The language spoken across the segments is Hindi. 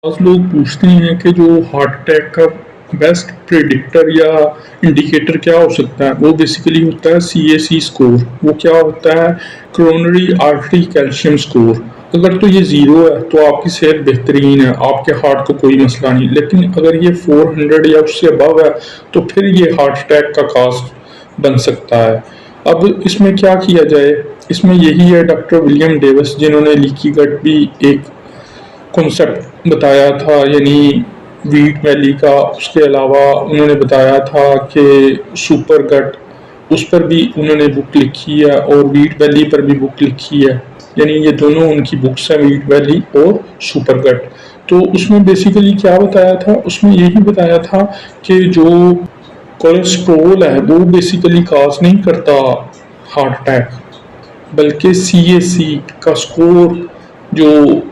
बहुत लोग पूछते हैं कि जो हार्ट अटैक का बेस्ट प्रिडिक्टर या इंडिकेटर क्या हो सकता है। वो बेसिकली होता है CAC स्कोर। वो क्या होता है? Coronary artery calcium score. अगर तो ये ज़ीरो है तो आपकी सेहत बेहतरीन है, आपके हार्ट को कोई मसला नहीं। लेकिन अगर ये 400 या उससे अबव है तो फिर ये हार्ट अटैक का काज बन सकता है। अब इसमें क्या किया जाए? इसमें यही है, डॉक्टर विलियम डेविस जिन्होंने लीकी गट भी एक कॉन्सेप्ट बताया था, यानी वीट वैली का। उसके अलावा उन्होंने बताया था कि सुपर गट, उस पर भी उन्होंने बुक लिखी है, और वीट वैली पर भी बुक लिखी है। यानी ये दोनों उनकी बुक्स हैं, वीट वैली और सुपर गट। तो उसमें बेसिकली क्या बताया था? उसमें यही बताया था कि जो कोलेस्ट्रोल है वो बेसिकली काज नहीं करता हार्ट अटैक, बल्कि CAC का स्कोर जो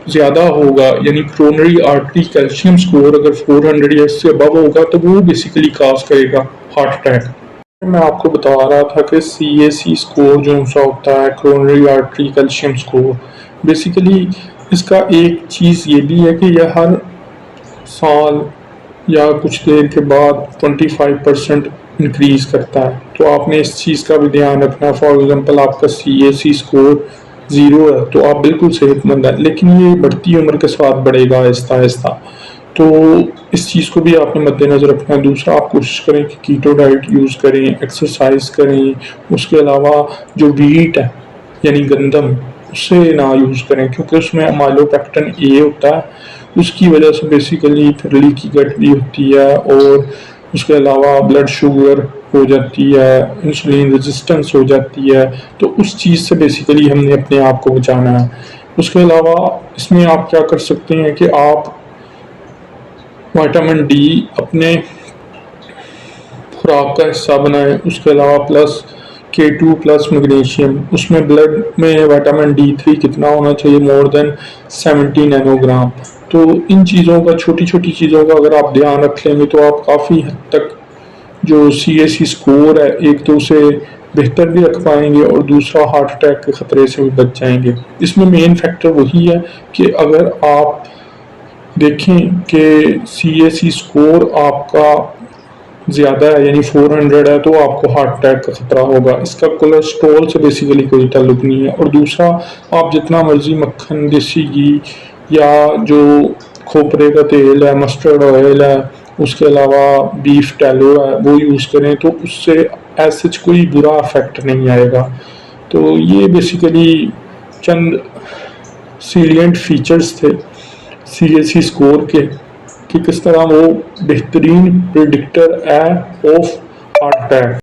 ज़्यादा होगा, यानी कोरोनरी आर्टरी कैल्शियम स्कोर अगर 400 या इससे अबव होगा तो वो बेसिकली काज करेगा हार्ट अटैक। मैं आपको बता रहा था कि CAC स्कोर जो सा होता है, coronary artery calcium score, basically इसका एक चीज़ ये भी है कि यह हर साल या कुछ देर के बाद 25% इंक्रीज करता है। तो आपने इस चीज़ का भी ध्यान रखना। फॉर एग्जांपल आपका CAC स्कोर ज़ीरो है तो आप बिल्कुल सेहतमंद है, लेकिन ये बढ़ती उम्र के साथ बढ़ेगा आहिस्ता आहिस्ता। तो इस चीज़ को भी आपने मद्देनज़र रखना है। दूसरा, आप कोशिश करें कि कीटो डाइट यूज़ करें, एक्सरसाइज करें। उसके अलावा जो वीट है यानी गंदम, उसे ना यूज़ करें क्योंकि उसमें माइलोपेक्टिन A होता है। उसकी वजह से बेसिकली फिर लीकी गट भी होती है, और उसके अलावा ब्लड शुगर हो जाती है, इंसुलिन रेजिस्टेंस हो जाती है। तो उस चीज़ से बेसिकली हमने अपने आप को बचाना है। उसके अलावा इसमें आप क्या कर सकते हैं कि आप विटामिन D अपने खुराक का हिस्सा बनाएं। उसके अलावा प्लस K2 प्लस मैग्नीशियम, उसमें ब्लड में विटामिन D3 कितना होना चाहिए? More than 70 nanogram. तो इन चीज़ों का, छोटी छोटी चीज़ों का अगर आप ध्यान रख लेंगे तो आप काफ़ी हद तक जो CAC स्कोर है, एक तो उसे बेहतर भी रख पाएंगे, और दूसरा हार्ट अटैक के ख़तरे से भी बच जाएंगे। इसमें मेन फैक्टर वही है कि अगर आप देखें कि CAC स्कोर आपका ज़्यादा है यानी 400 है तो आपको हार्ट अटैक का खतरा होगा। इसका कोलेस्ट्रॉल से बेसिकली कोई ताल्लुक नहीं है। और दूसरा, आप जितना मर्जी मक्खन, देसी घी या जो खोपरे का तेल है, मस्टर्ड ऑयल है, उसके अलावा बीफ टैलो है, वो यूज़ करें तो उससे ऐसे कोई बुरा इफेक्ट नहीं आएगा। तो ये बेसिकली चंद सीलियंट फीचर्स थे CAC स्कोर के, कि किस तरह वो बेहतरीन प्रिडिक्टर है ऑफ हार्ट अटैक।